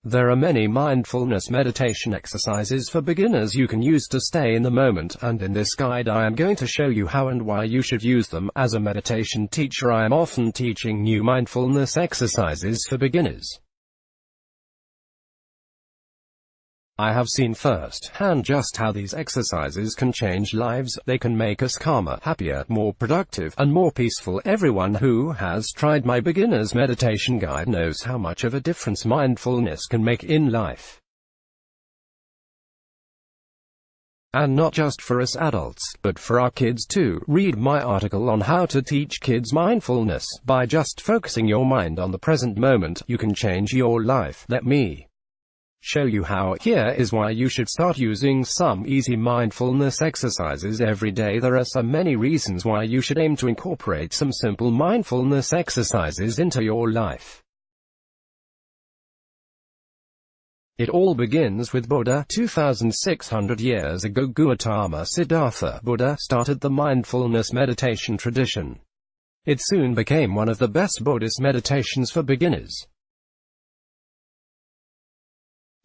There are many mindfulness meditation exercises for beginners you can use to stay in the moment, and in this guide I am going to show you how and why you should use them. As a meditation teacher, I am often teaching new mindfulness exercises for beginners. I have seen firsthand just how these exercises can change lives. They can make us calmer, happier, more productive, and more peaceful. Everyone who has tried my beginner's meditation guide knows how much of a difference mindfulness can make in life. And not just for us adults, but for our kids too. Read my article on how to teach kids mindfulness. By just focusing your mind on the present moment, you can change your life. Let me show you how. Here is why you should start using some easy mindfulness exercises every day. There are so many reasons why you should aim to incorporate some simple mindfulness exercises into your life. It all begins with Buddha. 2,600 years ago, Gautama Siddhartha Buddha started the mindfulness meditation tradition. It soon became one of the best Buddhist meditations for beginners.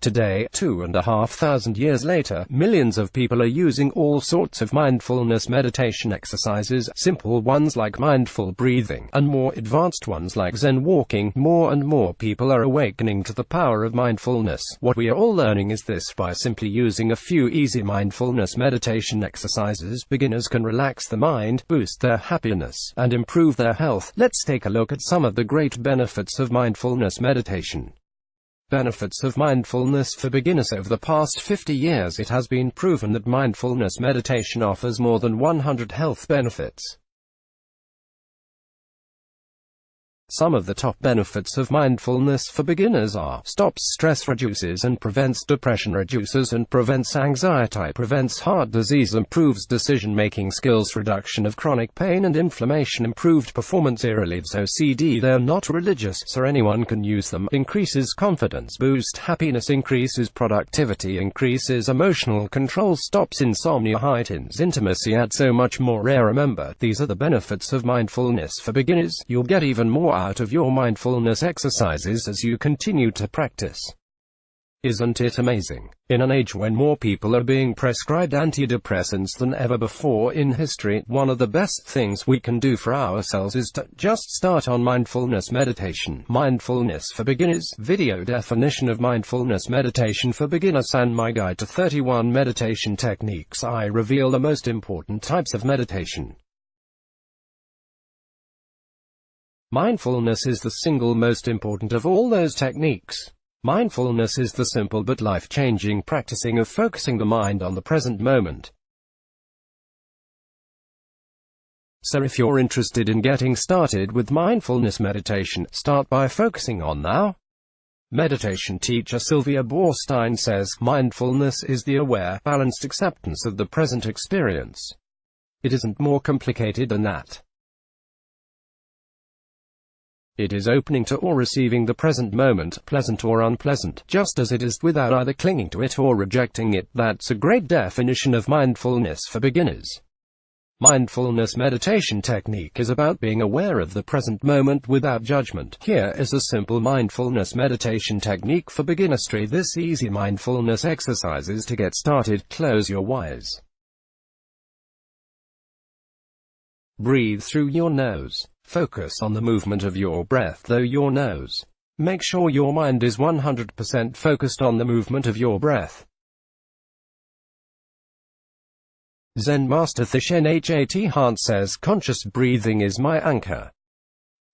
Today, 2,500 years later, millions of people are using all sorts of mindfulness meditation exercises, simple ones like mindful breathing, and more advanced ones like Zen walking. More and more people are awakening to the power of mindfulness. What we are all learning is this: by simply using a few easy mindfulness meditation exercises, beginners can relax the mind, boost their happiness, and improve their health. Let's take a look at some of the great benefits of mindfulness meditation. Benefits of mindfulness for beginners. Over the past 50 years, it has been proven that mindfulness meditation offers more than 100 health benefits. Some of the top benefits of mindfulness for beginners are: stops stress, reduces and prevents depression, reduces and prevents anxiety, prevents heart disease, improves decision-making skills, reduction of chronic pain and inflammation, improved performance, relieves OCD. They're not religious, so anyone can use them. Increases confidence, boosts happiness, increases productivity, increases emotional control, stops insomnia, heightens intimacy, and so much more. Remember, these are the benefits of mindfulness for beginners. You'll get even more out of your mindfulness exercises as you continue to practice. Isn't it amazing? In an age when more people are being prescribed antidepressants than ever before in history, one of the best things we can do for ourselves is to just start on mindfulness meditation. Mindfulness for beginners. Video definition of mindfulness meditation for beginners and my guide to 31 meditation techniques. I reveal the most important types of meditation. Mindfulness is the single most important of all those techniques. Mindfulness is the simple but life-changing practicing of focusing the mind on the present moment. So if you're interested in getting started with mindfulness meditation, start by focusing on now. Meditation teacher Sylvia Boorstein says, mindfulness is the aware, balanced acceptance of the present experience. It isn't more complicated than that. It is opening to or receiving the present moment, pleasant or unpleasant, just as it is, without either clinging to it or rejecting it. That's a great definition of mindfulness for beginners. Mindfulness meditation technique is about being aware of the present moment without judgment. Here is a simple mindfulness meditation technique for beginners. Try this easy mindfulness exercises to get started. Close your eyes. Breathe through your nose. Focus on the movement of your breath through your nose. Make sure your mind is 100% focused on the movement of your breath. Zen master Thich Nhat Hanh says, conscious breathing is my anchor.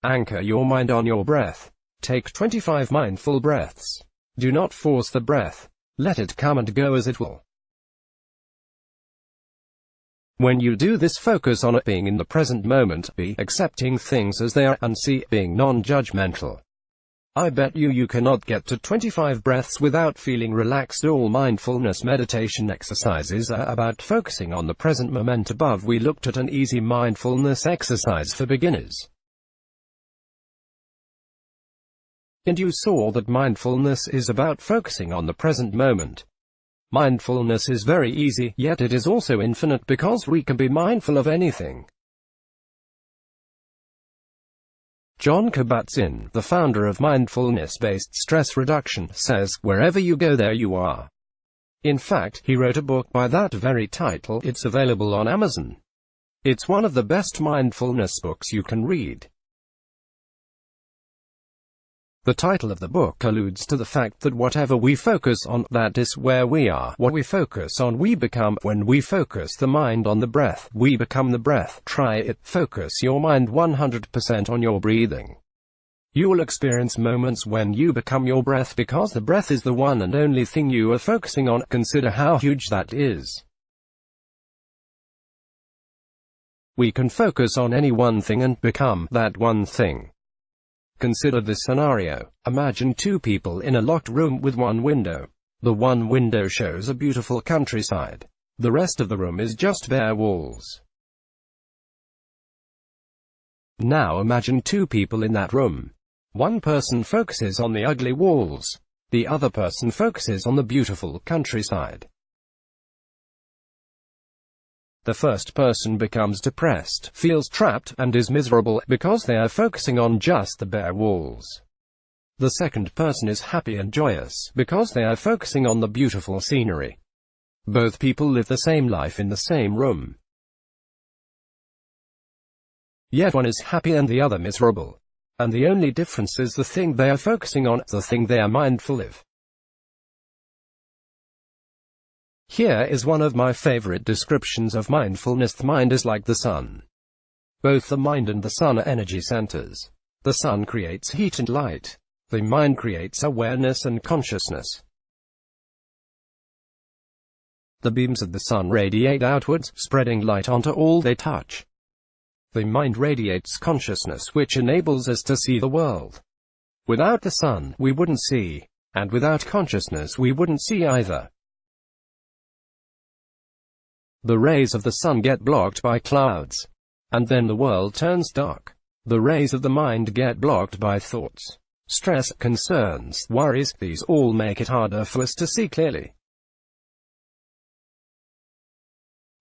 Anchor your mind on your breath. Take 25 mindful breaths. Do not force the breath. Let it come and go as it will. When you do this, focus on it being in the present moment, be accepting things as they are, and see being non-judgmental. I bet you cannot get to 25 breaths without feeling relaxed. All mindfulness meditation exercises are about focusing on the present moment. Above we looked at an easy mindfulness exercise for beginners. And you saw that mindfulness is about focusing on the present moment. Mindfulness is very easy, yet it is also infinite because we can be mindful of anything. John Kabat-Zinn, the founder of mindfulness-based stress reduction, says, "Wherever you go, there you are." In fact, he wrote a book by that very title. It's available on Amazon. It's one of the best mindfulness books you can read. The title of the book alludes to the fact that whatever we focus on, that is where we are. What we focus on, we become. When we focus the mind on the breath, we become the breath. Try it. Focus your mind 100% on your breathing. You will experience moments when you become your breath, because the breath is the one and only thing you are focusing on. Consider how huge that is. We can focus on any one thing and become that one thing. Consider this scenario. Imagine two people in a locked room with one window. The one window shows a beautiful countryside. The rest of the room is just bare walls. Now imagine two people in that room. One person focuses on the ugly walls. The other person focuses on the beautiful countryside. The first person becomes depressed, feels trapped, and is miserable, because they are focusing on just the bare walls. The second person is happy and joyous, because they are focusing on the beautiful scenery. Both people live the same life in the same room. Yet one is happy and the other miserable. And the only difference is the thing they are focusing on, the thing they are mindful of. Here is one of my favorite descriptions of mindfulness. The mind is like the sun. Both the mind and the sun are energy centers. The sun creates heat and light. The mind creates awareness and consciousness. The beams of the sun radiate outwards, spreading light onto all they touch. The mind radiates consciousness, which enables us to see the world. Without the sun, we wouldn't see. And without consciousness, we wouldn't see either. The rays of the sun get blocked by clouds. And then the world turns dark. The rays of the mind get blocked by thoughts, stress, concerns, worries. These all make it harder for us to see clearly.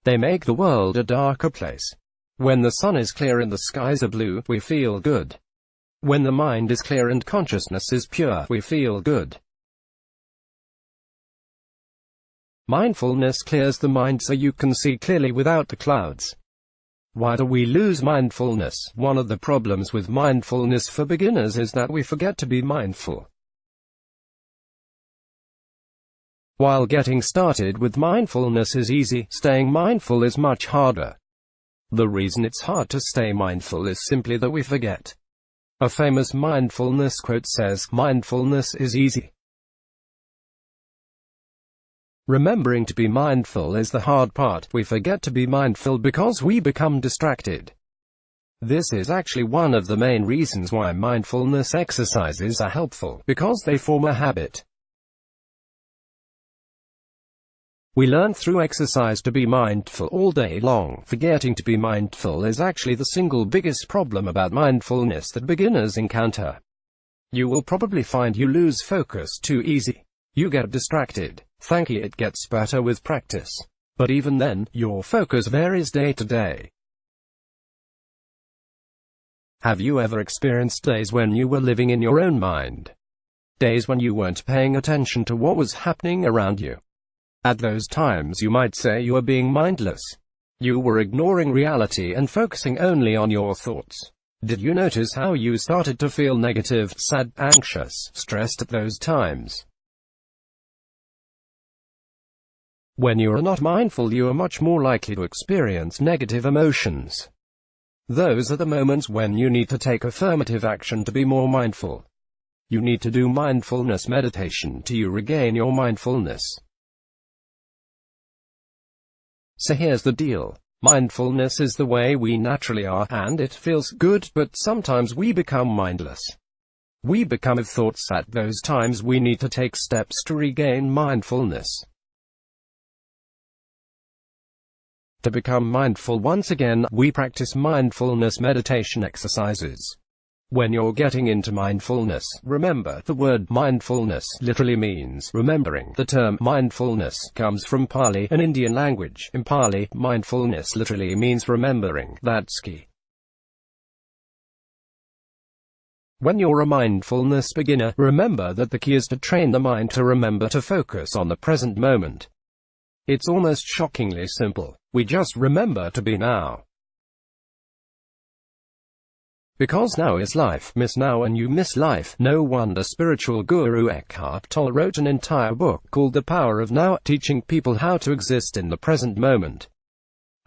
They make the world a darker place. When the sun is clear and the skies are blue, we feel good. When the mind is clear and consciousness is pure, we feel good. Mindfulness clears the mind so you can see clearly without the clouds. Why do we lose mindfulness? One of the problems with mindfulness for beginners is that we forget to be mindful. While getting started with mindfulness is easy, staying mindful is much harder. The reason it's hard to stay mindful is simply that we forget. A famous mindfulness quote says, "Mindfulness is easy. Remembering to be mindful is the hard part. We forget to be mindful because we become distracted." This is actually one of the main reasons why mindfulness exercises are helpful, because they form a habit. We learn through exercise to be mindful all day long. Forgetting to be mindful is actually the single biggest problem about mindfulness that beginners encounter. You will probably find you lose focus too easy. You get distracted. Thankfully, it gets better with practice. But even then, your focus varies day to day. Have you ever experienced days when you were living in your own mind? Days when you weren't paying attention to what was happening around you? At those times you might say you were being mindless. You were ignoring reality and focusing only on your thoughts. Did you notice how you started to feel negative, sad, anxious, stressed at those times? When you are not mindful, you are much more likely to experience negative emotions. Those are the moments when you need to take affirmative action to be more mindful. You need to do mindfulness meditation to regain your mindfulness. So here's the deal. Mindfulness is the way we naturally are, and it feels good, but sometimes we become mindless. We become with thoughts. At those times we need to take steps to regain mindfulness. To become mindful once again, we practice mindfulness meditation exercises. When you're getting into mindfulness, remember, the word mindfulness literally means remembering. The term mindfulness comes from Pali, an Indian language. In Pali, mindfulness literally means remembering. That's key. When you're a mindfulness beginner, remember that the key is to train the mind to remember to focus on the present moment. It's almost shockingly simple. We just remember to be now. Because now is life, miss now and you miss life. No wonder spiritual guru Eckhart Tolle wrote an entire book called The Power of Now, teaching people how to exist in the present moment.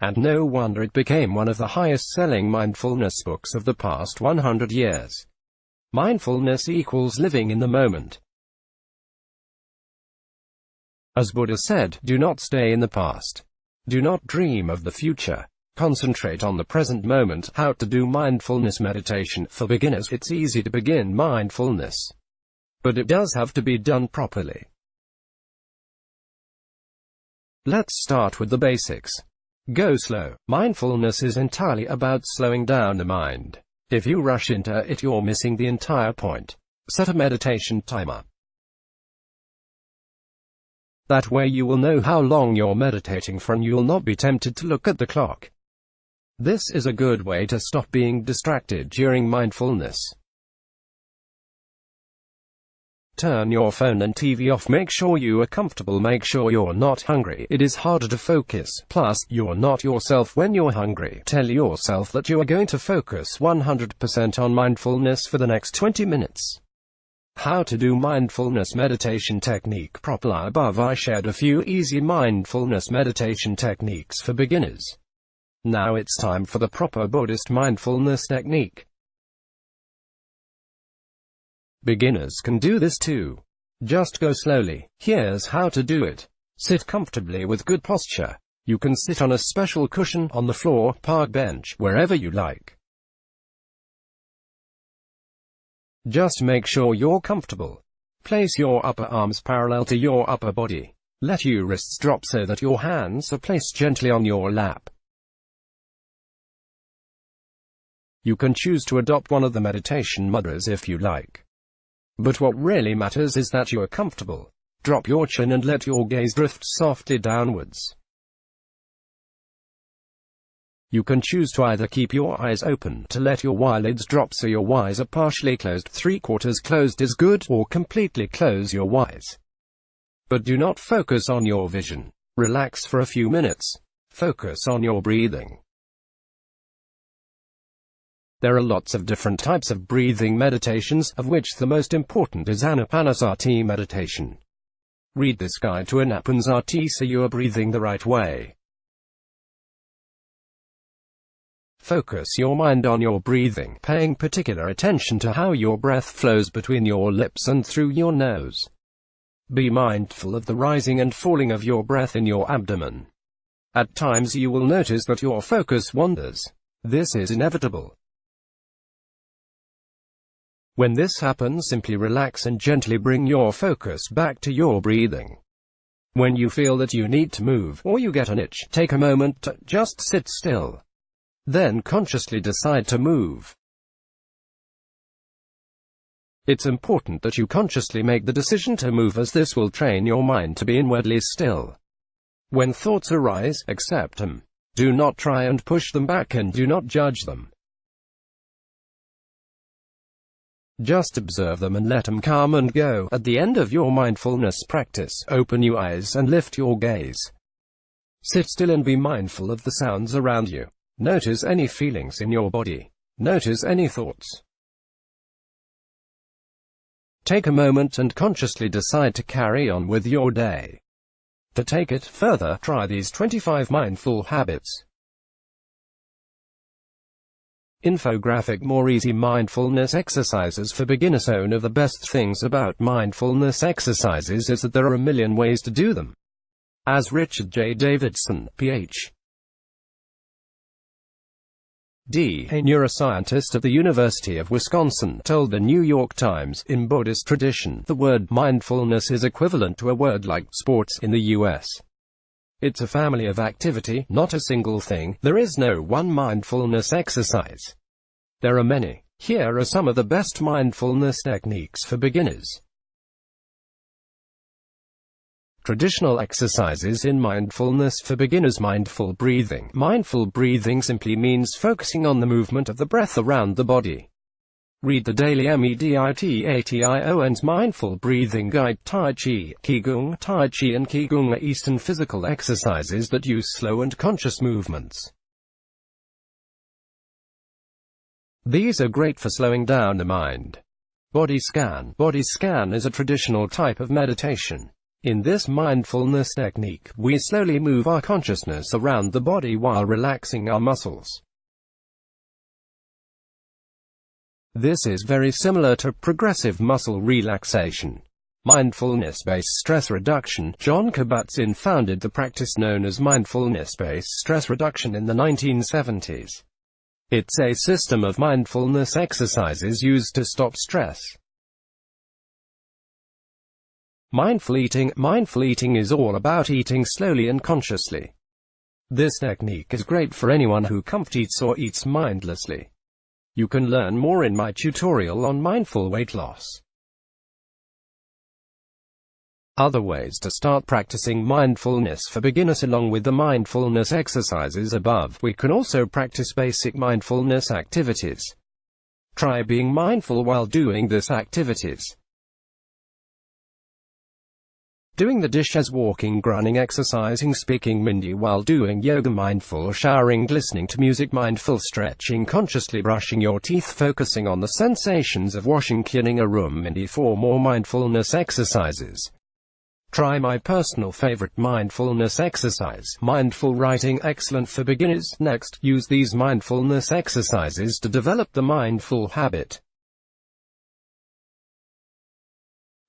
And no wonder it became one of the highest-selling mindfulness books of the past 100 years. Mindfulness equals living in the moment. As Buddha said, do not stay in the past. Do not dream of the future. Concentrate on the present moment. How to do mindfulness meditation for beginners. It's easy to begin mindfulness, but it does have to be done properly. Let's start with the basics. Go slow. Mindfulness is entirely about slowing down the mind. If you rush into it, you're missing the entire point. Set a meditation timer. That way you will know how long you're meditating for and you'll not be tempted to look at the clock. This is a good way to stop being distracted during mindfulness. Turn your phone and TV off. Make sure you are comfortable. Make sure you're not hungry. It is harder to focus. Plus, you're not yourself when you're hungry. Tell yourself that you are going to focus 100% on mindfulness for the next 20 minutes. How to do mindfulness meditation technique properly. Above I shared a few easy mindfulness meditation techniques for beginners. Now it's time for the proper Buddhist mindfulness technique. Beginners can do this too. Just go slowly. Here's how to do it. Sit comfortably with good posture. You can sit on a special cushion, on the floor, park bench, wherever you like. Just make sure you're comfortable. Place your upper arms parallel to your upper body. Let your wrists drop so that your hands are placed gently on your lap. You can choose to adopt one of the meditation mudras if you like. But what really matters is that you are comfortable. Drop your chin and let your gaze drift softly downwards. You can choose to either keep your eyes open to let your eyelids drop so your eyes are partially closed, 3/4 closed is good, or completely close your eyes. But do not focus on your vision. Relax for a few minutes. Focus on your breathing. There are lots of different types of breathing meditations, of which the most important is Anapanasati meditation. Read this guide to Anapanasati so you are breathing the right way. Focus your mind on your breathing, paying particular attention to how your breath flows between your lips and through your nose. Be mindful of the rising and falling of your breath in your abdomen. At times you will notice that your focus wanders. This is inevitable. When this happens, simply relax and gently bring your focus back to your breathing. When you feel that you need to move, or you get an itch, take a moment to just sit still. Then consciously decide to move. It's important that you consciously make the decision to move, as this will train your mind to be inwardly still. When thoughts arise, accept them. Do not try and push them back, and do not judge them. Just observe them and let them come and go. At the end of your mindfulness practice, open your eyes and lift your gaze. Sit still and be mindful of the sounds around you. Notice any feelings in your body. Notice any thoughts. Take a moment and consciously decide to carry on with your day. To take it further, try these 25 mindful habits. Infographic: more easy mindfulness exercises for beginners. One of the best things about mindfulness exercises is that there are a million ways to do them. As Richard J. Davidson, Ph.D., a neuroscientist at the University of Wisconsin, told the New York Times, in Buddhist tradition, the word mindfulness is equivalent to a word like sports in the US. It's a family of activity, not a single thing. There is no one mindfulness exercise. There are many. Here are some of the best mindfulness techniques for beginners. Traditional exercises in mindfulness for beginners. Mindful breathing. Mindful breathing simply means focusing on the movement of the breath around the body. Read the daily Meditation's Mindful Breathing Guide. Tai Chi, Qigong. Tai Chi and Qigong are Eastern physical exercises that use slow and conscious movements. These are great for slowing down the mind. Body scan. Body scan is a traditional type of meditation. In this mindfulness technique, we slowly move our consciousness around the body while relaxing our muscles. This is very similar to progressive muscle relaxation. Mindfulness-based stress reduction. John Kabat-Zinn founded the practice known as mindfulness-based stress reduction in the 1970s. It's a system of mindfulness exercises used to stop stress. Mindful eating. Mindful eating is all about eating slowly and consciously. This technique is great for anyone who can't eat or eats mindlessly. You can learn more in my tutorial on mindful weight loss. Other ways to start practicing mindfulness for beginners. Along with the mindfulness exercises above, we can also practice basic mindfulness activities. Try being mindful while doing these activities. Doing the dishes, walking, running, exercising, speaking Hindi while doing yoga, mindful showering, listening to music, mindful stretching, consciously brushing your teeth, focusing on the sensations of washing, cleaning a room. Hindi for more mindfulness exercises. Try my personal favorite mindfulness exercise, mindful writing, excellent for beginners. Next, use these mindfulness exercises to develop the mindful habit.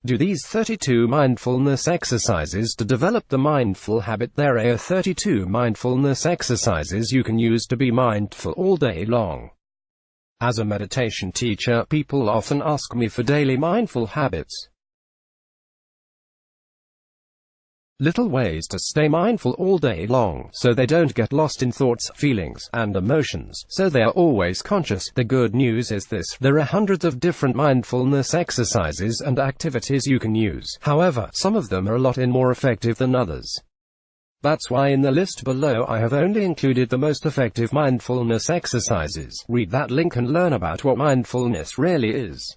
Do these 32 mindfulness exercises to develop the mindful habit. There are 32 mindfulness exercises you can use to be mindful all day long. As a meditation teacher, people often ask me for daily mindful habits. Little ways to stay mindful all day long, so they don't get lost in thoughts, feelings, and emotions, so they are always conscious. The good news is this: there are hundreds of different mindfulness exercises and activities you can use. However, some of them are a lot more effective than others. That's why in the list below I have only included the most effective mindfulness exercises. Read that link and learn about what mindfulness really is.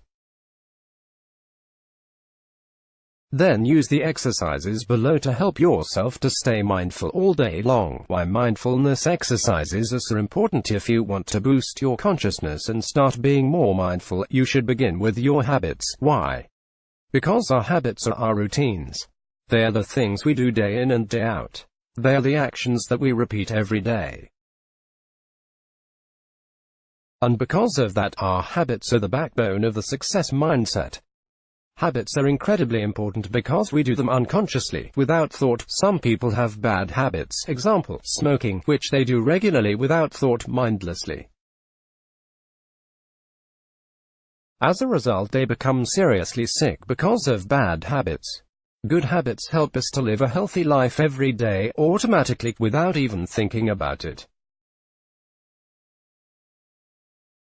Then use the exercises below to help yourself to stay mindful all day long. Why mindfulness exercises are so important. If you want to boost your consciousness and start being more mindful, you should begin with your habits. Why? Because our habits are our routines. They are the things we do day in and day out. They are the actions that we repeat every day. And because of that, our habits are the backbone of the success mindset. Habits are incredibly important because we do them unconsciously, without thought. Some people have bad habits, example, smoking, which they do regularly without thought, mindlessly. As a result, they become seriously sick because of bad habits. Good habits help us to live a healthy life every day, automatically, without even thinking about it.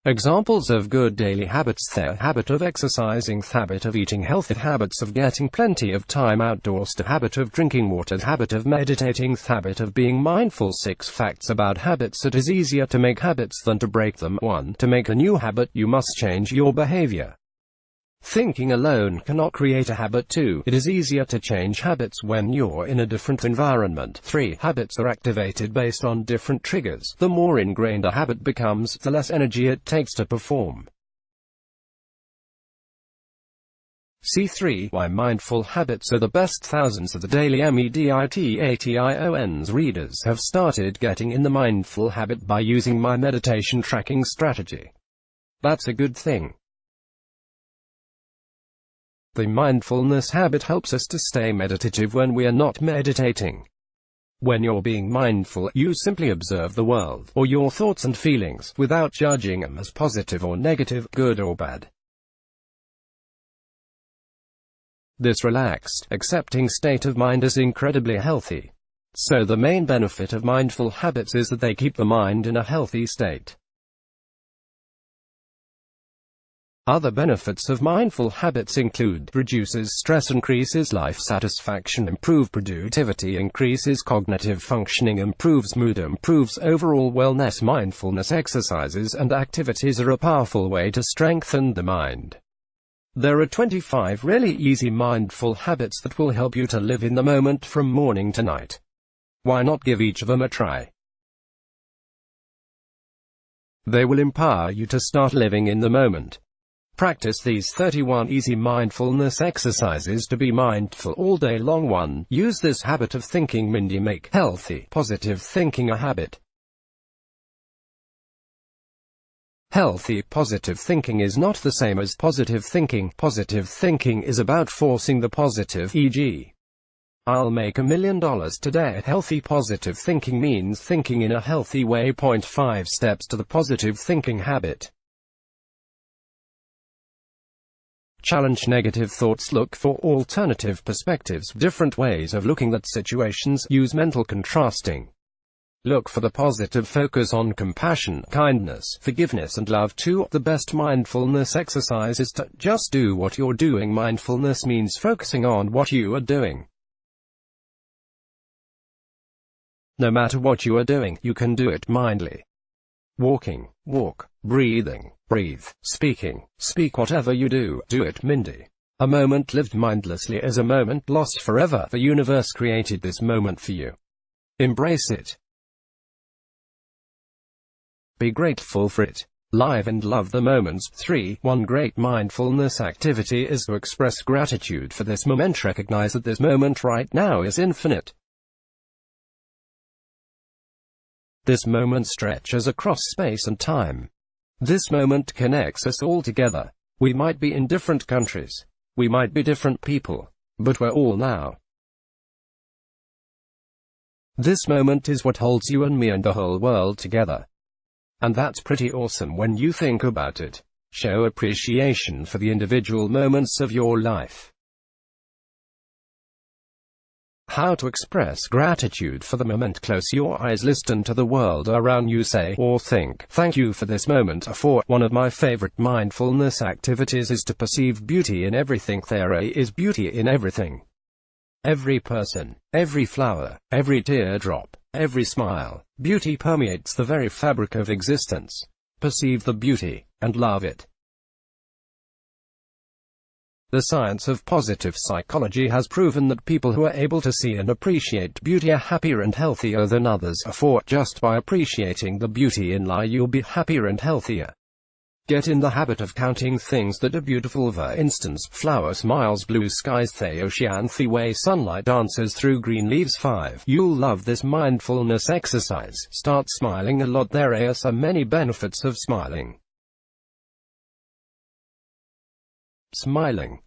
Examples of good daily habits: the habit of exercising, the habit of eating healthy, habits of getting plenty of time outdoors, the habit of drinking water, the habit of meditating, the habit of being mindful. 6 facts about habits. It is easier to make habits than to break them. 1. To make a new habit, you must change your behavior. Thinking alone cannot create a habit. 2. It is easier to change habits when you're in a different environment. 3. Habits are activated based on different triggers. The more ingrained a habit becomes, the less energy it takes to perform. C3. Why mindful habits are the best. Thousands of the daily Meditation's readers have started getting in the mindful habit by using my meditation tracking strategy. That's a good thing. The mindfulness habit helps us to stay meditative when we are not meditating. When you're being mindful, you simply observe the world, or your thoughts and feelings, without judging them as positive or negative, good or bad. This relaxed, accepting state of mind is incredibly healthy. So the main benefit of mindful habits is that they keep the mind in a healthy state. Other benefits of mindful habits include: reduces stress, increases life satisfaction, improves productivity, increases cognitive functioning, improves mood, improves overall wellness. Mindfulness exercises and activities are a powerful way to strengthen the mind. There are 25 really easy mindful habits that will help you to live in the moment from morning to night. Why not give each of them a try? They will empower you to start living in the moment. Practice these 31 easy mindfulness exercises to be mindful all day long. 1. Use this habit of thinking. Mindy, make healthy, positive thinking a habit. Healthy, positive thinking is not the same as positive thinking. Positive thinking is about forcing the positive, e.g., I'll make $1 million today. Healthy positive thinking means thinking in a healthy way. 5 steps to the positive thinking habit. Challenge negative thoughts. Look for alternative perspectives, different ways of looking at situations. Use mental contrasting. Look for the positive. Focus on compassion, kindness, forgiveness and love. 2. The best mindfulness exercise is to just do what you're doing. Mindfulness means focusing on what you are doing. No matter what you are doing, you can do it mindfully. Walking, walk. Breathing, breathe. Speaking, speak. Whatever you do, do it. Mindy. A moment lived mindlessly is a moment lost forever. The universe created this moment for you. Embrace it. Be grateful for it. Live and love the moments. 3. One great mindfulness activity is to express gratitude for this moment. Recognize that this moment right now is infinite. This moment stretches across space and time. This moment connects us all together. We might be in different countries. We might be different people. But we're all now. This moment is what holds you and me and the whole world together. And that's pretty awesome when you think about it. Show appreciation for the individual moments of your life. How to express gratitude for the moment. Close your eyes, listen to the world around you, say or think, thank you for this moment. 4. One of my favorite mindfulness activities is to perceive beauty in everything. There is beauty in everything. Every person, every flower, every teardrop, every smile. Beauty permeates the very fabric of existence. Perceive the beauty, and love it. The science of positive psychology has proven that people who are able to see and appreciate beauty are happier and healthier than others. 4. Just by appreciating the beauty in life, you'll be happier and healthier. Get in the habit of counting things that are beautiful. For instance, flower smiles, blue skies, the ocean, the way sunlight dances through green leaves. 5. You'll love this mindfulness exercise. Start smiling a lot. There are so many benefits of smiling. Smiling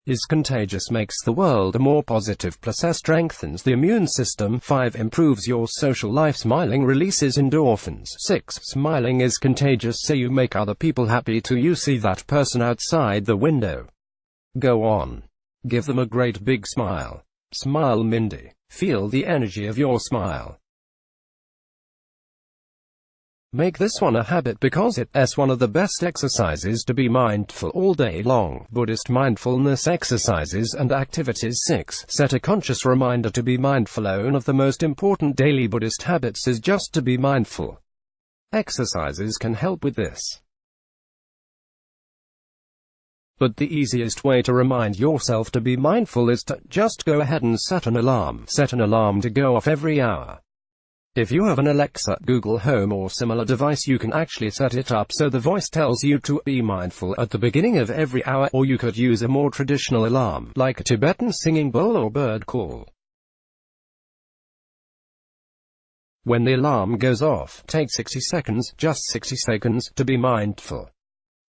is contagious, makes the world a more positive place, strengthens the immune system. 5. Improves your social life. Smiling releases endorphins. 6. Smiling is contagious, so you make other people happy too. You see that person outside the window. Go on. Give them a great big smile. Smile, Mindy. Feel the energy of your smile. Make this one a habit because it's one of the best exercises to be mindful all day long. Buddhist mindfulness exercises and activities. 6. Set a conscious reminder to be mindful. One of the most important daily Buddhist habits is just to be mindful. Exercises can help with this. But the easiest way to remind yourself to be mindful is to just go ahead and set an alarm. Set an alarm to go off every hour. If you have an Alexa, Google Home or similar device, you can actually set it up so the voice tells you to be mindful at the beginning of every hour, or you could use a more traditional alarm, like a Tibetan singing bowl or bird call. When the alarm goes off, take 60 seconds, just 60 seconds, to be mindful.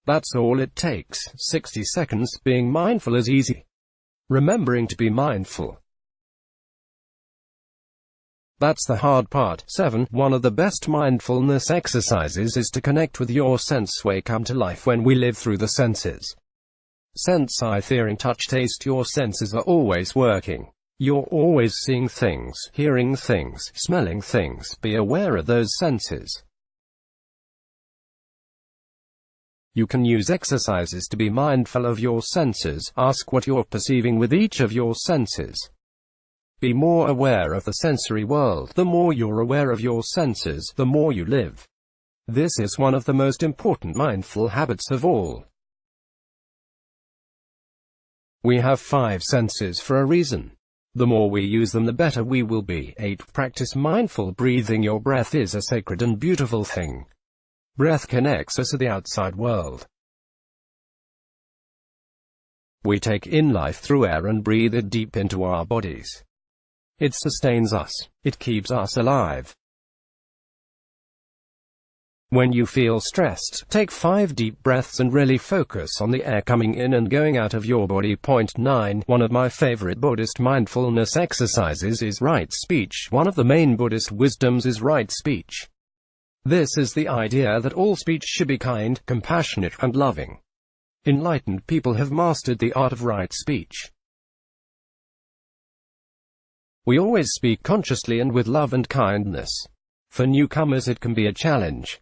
That's all it takes, 60 seconds. Being mindful is easy. Remembering to be mindful, that's the hard part. 7. One of the best mindfulness exercises is to connect with your sense. We come to life when we live through the senses. Sense, eye, hearing, touch, taste. Your senses are always working. You're always seeing things, hearing things, smelling things. Be aware of those senses. You can use exercises to be mindful of your senses. Ask what you're perceiving with each of your senses. Be more aware of the sensory world. The more you're aware of your senses, the more you live. This is one of the most important mindful habits of all. We have 5 senses for a reason. The more we use them, the better we will be. 8. Practice mindful breathing. Your breath is a sacred and beautiful thing. Breath connects us to the outside world. We take in life through air and breathe it deep into our bodies. It sustains us. It keeps us alive. When you feel stressed, take 5 deep breaths and really focus on the air coming in and going out of your body. 9. One of my favorite Buddhist mindfulness exercises is right speech. One of the main Buddhist wisdoms is right speech. This is the idea that all speech should be kind, compassionate, and loving. Enlightened people have mastered the art of right speech. We always speak consciously and with love and kindness. For newcomers, it can be a challenge.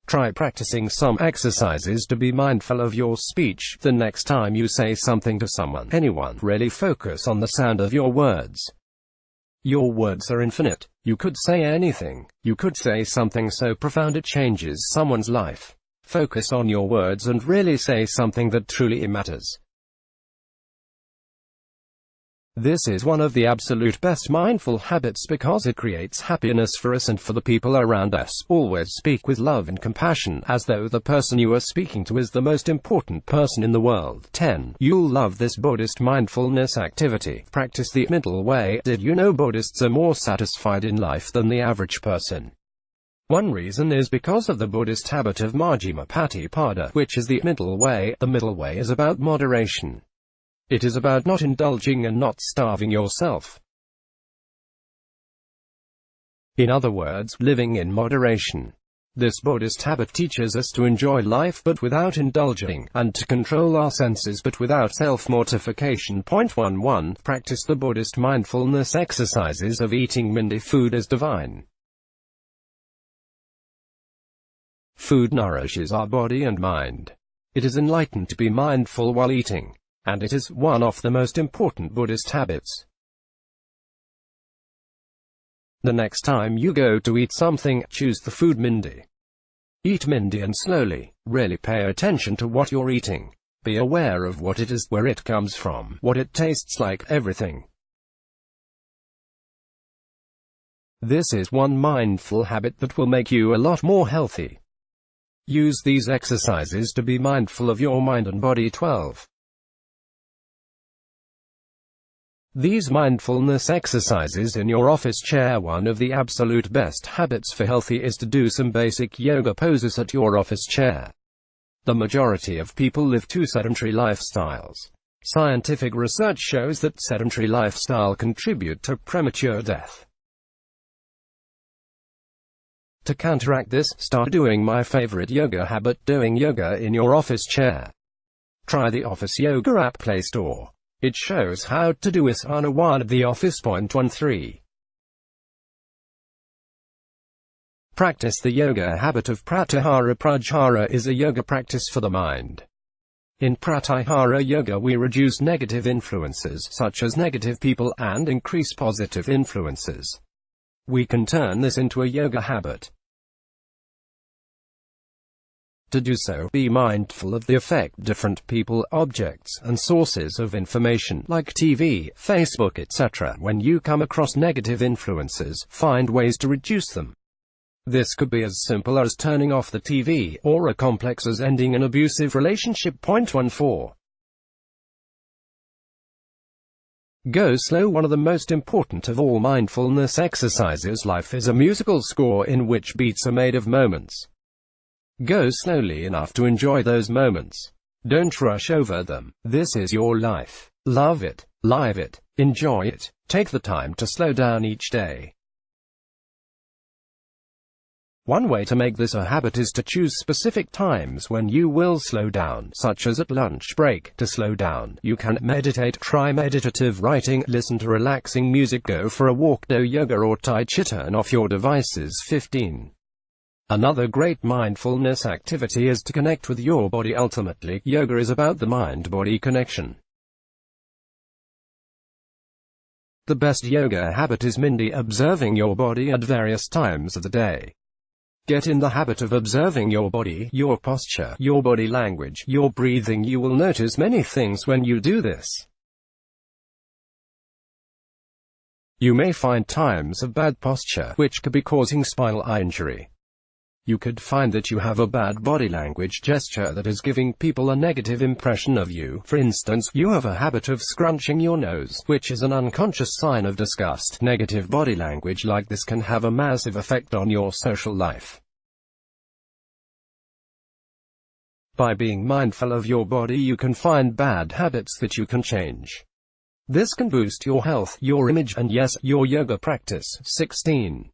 Try practicing some exercises to be mindful of your speech. The next time you say something to someone, anyone, really focus on the sound of your words. Your words are infinite. You could say anything. You could say something so profound it changes someone's life. Focus on your words and really say something that truly matters. This is one of the absolute best mindful habits because it creates happiness for us and for the people around us. Always speak with love and compassion, as though the person you are speaking to is the most important person in the world. 10. You'll love this Buddhist mindfulness activity. Practice the middle way. Did you know Buddhists are more satisfied in life than the average person? One reason is because of the Buddhist habit of Majjhima Patipada, which is the middle way. The middle way is about moderation. It is about not indulging and not starving yourself. In other words, living in moderation. This Buddhist habit teaches us to enjoy life but without indulging, and to control our senses but without self-mortification. 11. Practice the Buddhist mindfulness exercises of eating mindy. Food is divine. Food nourishes our body and mind. It is enlightened to be mindful while eating. And it is one of the most important Buddhist habits. The next time you go to eat something, choose the food mindy. Eat mindy and slowly. Really pay attention to what you're eating. Be aware of what it is, where it comes from, what it tastes like, everything. This is one mindful habit that will make you a lot more healthy. Use these exercises to be mindful of your mind and body. 12. These mindfulness exercises in your office chair. One of the absolute best habits for healthy is to do some basic yoga poses at your office chair. The majority of people live 2 sedentary lifestyles. Scientific research shows that sedentary lifestyle contribute to premature death. To counteract this, start doing my favorite yoga habit, doing yoga in your office chair. Try the Office Yoga app Play Store. It shows how to do asana 1 at the office. 13. Practice the yoga habit of pratyahara. Pratyahara is a yoga practice for the mind. In pratyahara yoga we reduce negative influences, such as negative people, and increase positive influences. We can turn this into a yoga habit. To do so, be mindful of the effect different people, objects, and sources of information, like TV, Facebook, etc. When you come across negative influences, find ways to reduce them. This could be as simple as turning off the TV, or as complex as ending an abusive relationship. 14. Go slow. One of the most important of all mindfulness exercises. Life is a musical score in which beats are made of moments. Go slowly enough to enjoy those moments. Don't rush over them. This is your life. Love it, live it, enjoy it. Take the time to slow down each day. One way to make this a habit is to choose specific times when you will slow down, such as at lunch break. To slow down, you can meditate, try meditative writing, listen to relaxing music, go for a walk, do yoga or tai chi. Turn off your devices. 15. Another great mindfulness activity is to connect with your body. Ultimately, yoga is about the mind-body connection. The best yoga habit is observing your body at various times of the day. Get in the habit of observing your body, your posture, your body language, your breathing. You will notice many things when you do this. You may find times of bad posture, which could be causing spinal injury. You could find that you have a bad body language gesture that is giving people a negative impression of you. For instance, you have a habit of scrunching your nose, which is an unconscious sign of disgust. Negative body language like this can have a massive effect on your social life. By being mindful of your body, you can find bad habits that you can change. This can boost your health, your image, and yes, your yoga practice. 16.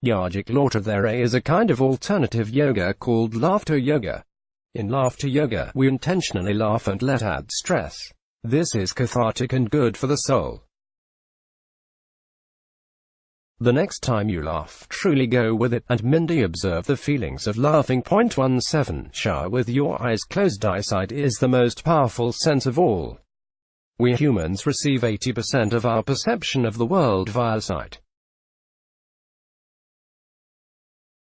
Yogic laughter. There is a kind of alternative yoga called laughter yoga. In laughter yoga, we intentionally laugh and let out stress. This is cathartic and good for the soul. The next time you laugh, truly go with it, and observe the feelings of laughing. 17. Shower with your eyes closed. Eyesight is the most powerful sense of all. We humans receive 80% of our perception of the world via sight.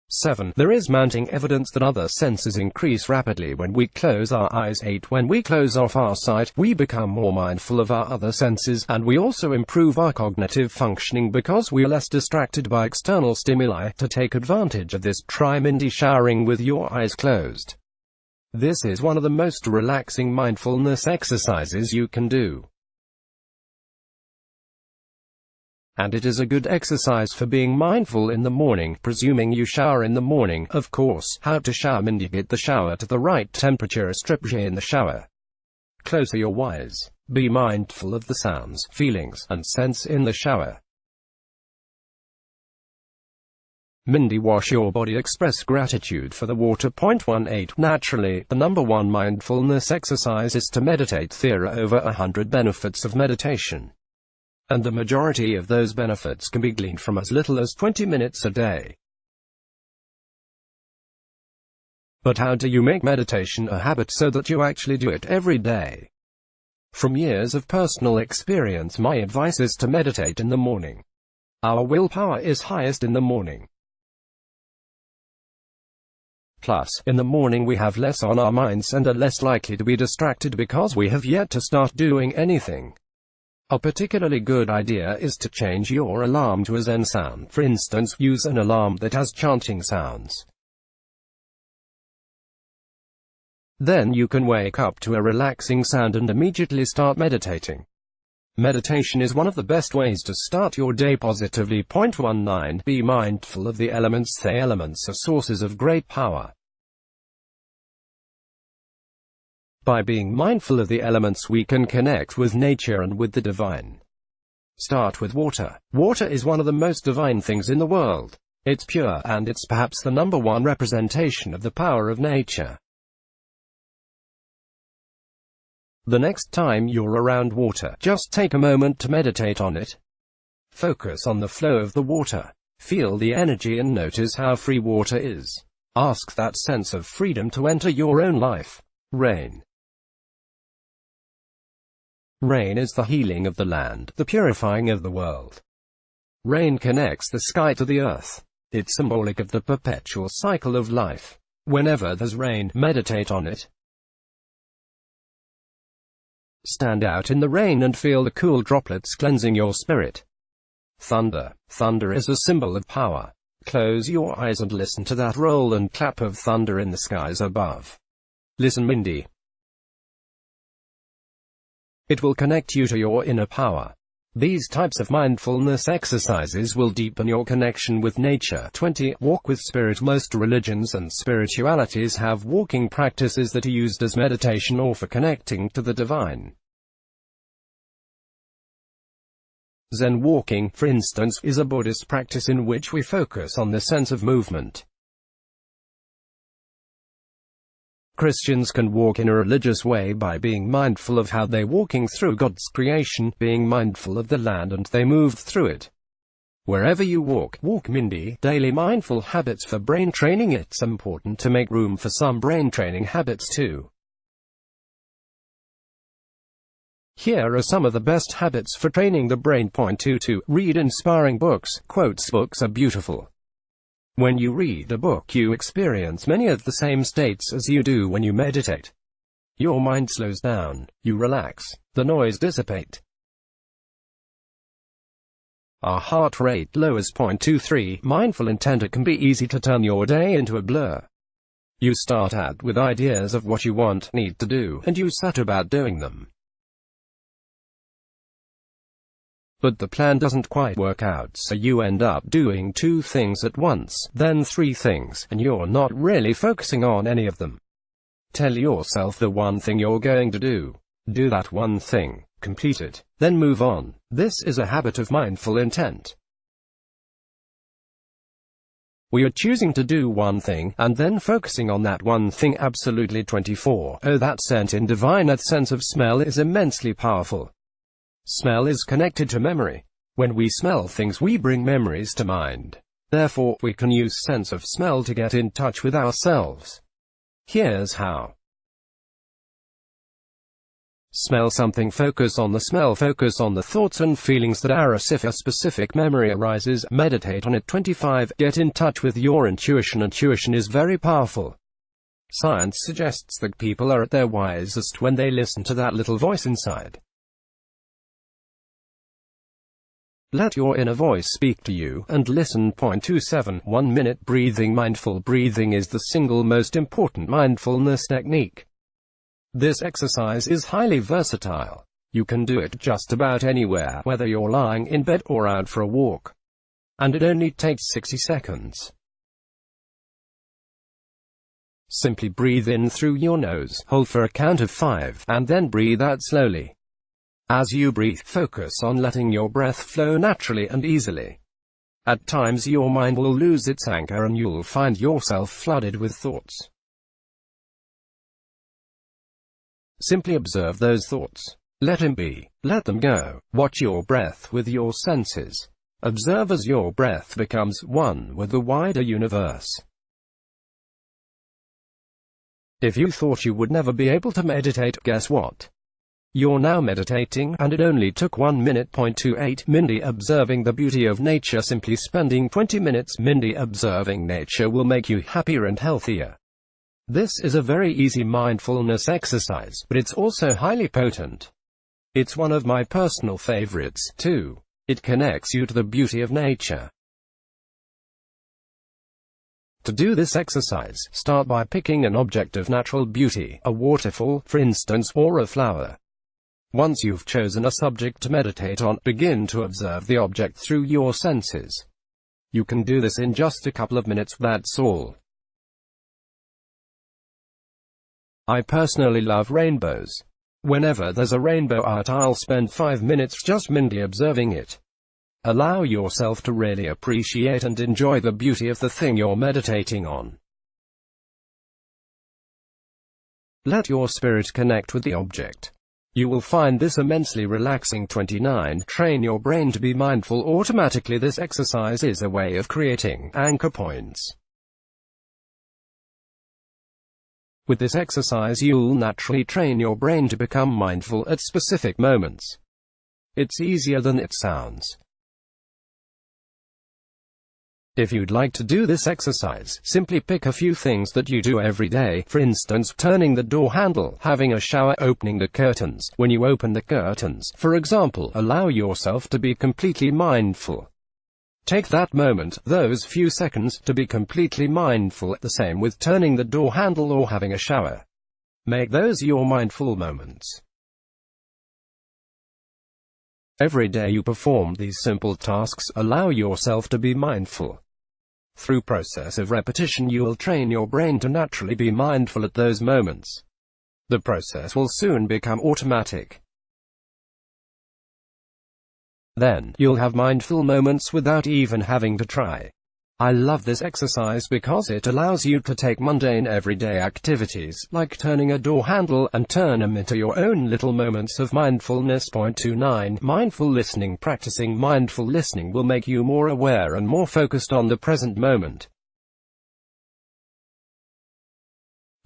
7. There is mounting evidence that other senses increase rapidly when we close our eyes. 8. When we close off our sight, we become more mindful of our other senses, and we also improve our cognitive functioning because we are less distracted by external stimuli. To take advantage of this, try showering with your eyes closed. This is one of the most relaxing mindfulness exercises you can do. And it is a good exercise for being mindful in the morning, presuming you shower in the morning, of course. How to shower. Get the shower to the right temperature. Strip in the shower. Close your eyes. Be mindful of the sounds, feelings, and scents in the shower. Wash your body. Express gratitude for the water. 18. Naturally, the number one mindfulness exercise is to meditate. There are over 100 benefits of meditation. And the majority of those benefits can be gleaned from as little as 20 minutes a day. But how do you make meditation a habit so that you actually do it every day? From years of personal experience, my advice is to meditate in the morning. Our willpower is highest in the morning. Plus, in the morning we have less on our minds and are less likely to be distracted because we have yet to start doing anything. A particularly good idea is to change your alarm to a Zen sound. For instance, use an alarm that has chanting sounds. Then you can wake up to a relaxing sound and immediately start meditating. Meditation is one of the best ways to start your day positively. 19. Be mindful of the elements. The elements are sources of great power. By being mindful of the elements, we can connect with nature and with the divine. Start with water. Water is one of the most divine things in the world. It's pure, and it's perhaps the number one representation of the power of nature. The next time you're around water, just take a moment to meditate on it. Focus on the flow of the water. Feel the energy and notice how free water is. Ask that sense of freedom to enter your own life. Rain. Rain is the healing of the land, the purifying of the world. Rain connects the sky to the earth. It's symbolic of the perpetual cycle of life. Whenever there's rain, meditate on it. Stand out in the rain and feel the cool droplets cleansing your spirit. Thunder. Thunder is a symbol of power. Close your eyes and listen to that roll and clap of thunder in the skies above. Listen. It will connect you to your inner power. These types of mindfulness exercises will deepen your connection with nature. 20. Walk with spirit. Most religions and spiritualities have walking practices that are used as meditation or for connecting to the divine. Zen walking, for instance, is a Buddhist practice in which we focus on the sense of movement. Christians can walk in a religious way by being mindful of how they're walking through God's creation, being mindful of the land and they moved through it. Wherever you walk, walk Mindy. Daily mindful habits for brain training. It's important to make room for some brain training habits too. Here are some of the best habits for training the brain. Point 2. Read inspiring books. Quotes. Books are beautiful. When you read a book, you experience many of the same states as you do when you meditate. Your mind slows down, you relax, the noise dissipates. Our heart rate lowers. Point 2. Mindful intent. It can be easy to turn your day into a blur. You start out with ideas of what you need to do, and you set about doing them. But the plan doesn't quite work out, so you end up doing 2 things at once, then 3 things, and you're not really focusing on any of them. Tell yourself the one thing you're going to do. Do that one thing, complete it, then move on. This is a habit of mindful intent. We are choosing to do one thing, and then focusing on that one thing absolutely 24. Oh, that scent in divine sense of smell is immensely powerful. Smell is connected to memory. When we smell things, we bring memories to mind. Therefore, we can use sense of smell to get in touch with ourselves. Here's how. Smell something. Focus on the smell. Focus on the thoughts and feelings that are as if a specific memory arises. Meditate on it. 25. Get in touch with your intuition. Intuition is very powerful. Science suggests that people are at their wisest when they listen to that little voice inside. Let your inner voice speak to you, and listen. Point 27. 1 minute breathing. Mindful breathing is the single most important mindfulness technique. This exercise is highly versatile. You can do it just about anywhere, whether you're lying in bed or out for a walk. And it only takes 60 seconds. Simply breathe in through your nose, hold for a count of 5, and then breathe out slowly. As you breathe, focus on letting your breath flow naturally and easily. At times your mind will lose its anchor and you'll find yourself flooded with thoughts. Simply observe those thoughts. Let them be. Let them go. Watch your breath with your senses. Observe as your breath becomes one with the wider universe. If you thought you would never be able to meditate, guess what? You're now meditating, and it only took 1 minute. Point 28. Mindy observing the beauty of nature. Simply spending 20 minutes Mindy observing nature will make you happier and healthier. This is a very easy mindfulness exercise, but it's also highly potent. It's one of my personal favorites, too. It connects you to the beauty of nature. To do this exercise, start by picking an object of natural beauty, a waterfall, for instance, or a flower. Once you've chosen a subject to meditate on, begin to observe the object through your senses. You can do this in just a couple of minutes, that's all. I personally love rainbows. Whenever there's a rainbow out, I'll spend 5 minutes just Mindy observing it. Allow yourself to really appreciate and enjoy the beauty of the thing you're meditating on. Let your spirit connect with the object. You will find this immensely relaxing. 29. Train your brain to be mindful automatically. This exercise is a way of creating anchor points. With this exercise, you'll naturally train your brain to become mindful at specific moments. It's easier than it sounds. If you'd like to do this exercise, simply pick a few things that you do every day, for instance, turning the door handle, having a shower, opening the curtains. When you open the curtains, for example, allow yourself to be completely mindful. Take that moment, those few seconds, to be completely mindful. The same with turning the door handle or having a shower. Make those your mindful moments. Every day you perform these simple tasks, allow yourself to be mindful. Through process of repetition, you will train your brain to naturally be mindful at those moments. The process will soon become automatic. Then, you'll have mindful moments without even having to try. I love this exercise because it allows you to take mundane everyday activities, like turning a door handle, and turn them into your own little moments of mindfulness. Point 29. Mindful listening. Practicing mindful listening will make you more aware and more focused on the present moment.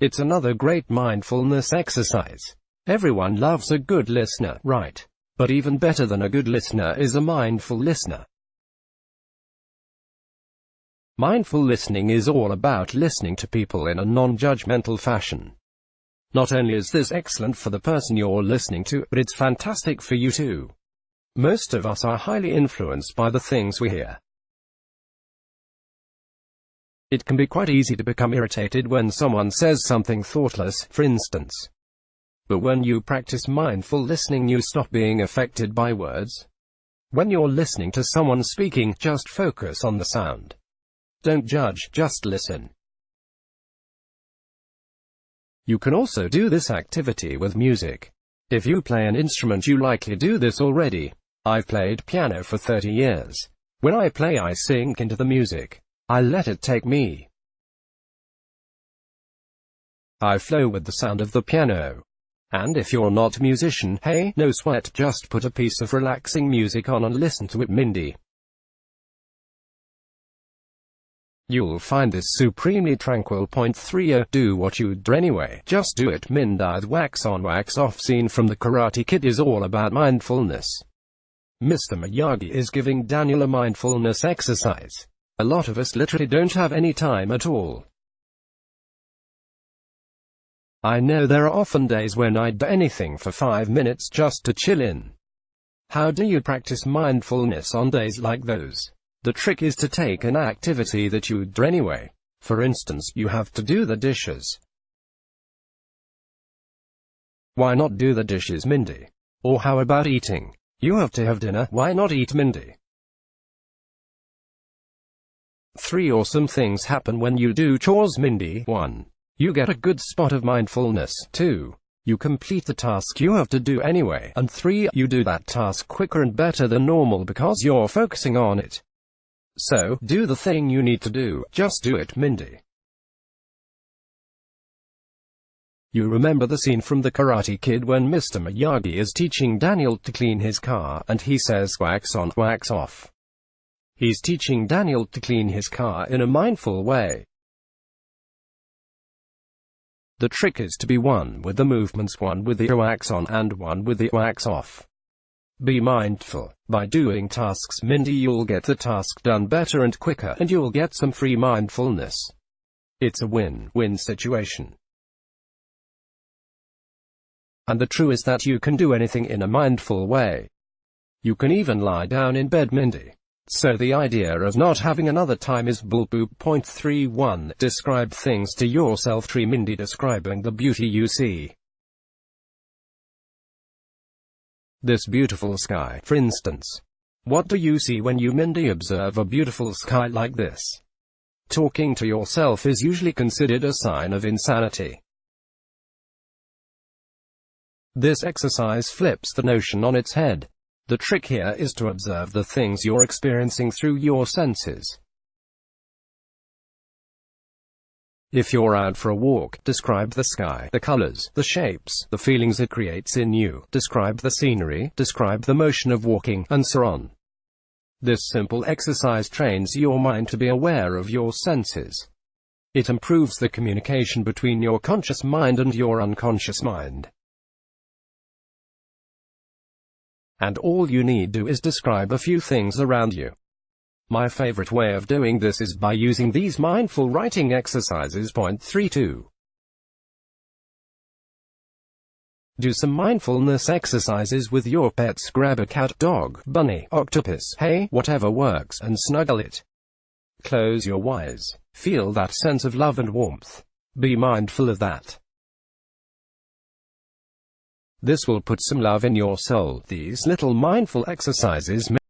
It's another great mindfulness exercise. Everyone loves a good listener, right? But even better than a good listener is a mindful listener. Mindful listening is all about listening to people in a non-judgmental fashion. Not only is this excellent for the person you're listening to, but it's fantastic for you too. Most of us are highly influenced by the things we hear. It can be quite easy to become irritated when someone says something thoughtless, for instance. But when you practice mindful listening, you stop being affected by words. When you're listening to someone speaking, just focus on the sound. Don't judge, just listen. You can also do this activity with music. If you play an instrument, you likely do this already. I've played piano for 30 years. When I play, I sink into the music. I let it take me. I flow with the sound of the piano. And if you're not a musician, hey, no sweat, just put a piece of relaxing music on and listen to it. Mindy. You'll find this supremely tranquil. Point 30. Do what you'd do anyway. Just do it. Mindy. The wax on wax off scene from The Karate Kid is all about mindfulness. Mr. Miyagi is giving Daniel a mindfulness exercise. A lot of us literally don't have any time at all. I know there are often days when I'd do anything for 5 minutes just to chill in. How do you practice mindfulness on days like those? The trick is to take an activity that you'd do anyway. For instance, you have to do the dishes. Why not do the dishes, Mindy? Or how about eating? You have to have dinner, why not eat, Mindy? 3 awesome things happen when you do chores, Mindy. 1. You get a good spot of mindfulness. 2. You complete the task you have to do anyway. And 3. You do that task quicker and better than normal because you're focusing on it. So, do the thing you need to do. Just do it, Mindy. You remember the scene from The Karate Kid when Mr. Miyagi is teaching Daniel to clean his car, and he says wax on, wax off. He's teaching Daniel to clean his car in a mindful way. The trick is to be one with the movements, one with the wax on and one with the wax off. Be mindful. By doing tasks, Mindy, you'll get the task done better and quicker, and you'll get some free mindfulness. It's a win-win situation. And the truth is that you can do anything in a mindful way. You can even lie down in bed, Mindy. So the idea of not having another time is bullpoop. Point 31. Describe things to yourself. 3. Mindy describing the beauty you see. This beautiful sky, for instance. What do you see when you, Mindy, observe a beautiful sky like this? Talking to yourself is usually considered a sign of insanity. This exercise flips the notion on its head. The trick here is to observe the things you're experiencing through your senses. If you're out for a walk, describe the sky, the colors, the shapes, the feelings it creates in you. Describe the scenery, describe the motion of walking, and so on. This simple exercise trains your mind to be aware of your senses. It improves the communication between your conscious mind and your unconscious mind. And all you need to do is describe a few things around you. My favorite way of doing this is by using these mindful writing exercises. Point 32. Do some mindfulness exercises with your pets. Grab a cat, dog, bunny, octopus, hey, whatever works, and snuggle it. Close your eyes. Feel that sense of love and warmth. Be mindful of that. This will put some love in your soul. These little mindful exercises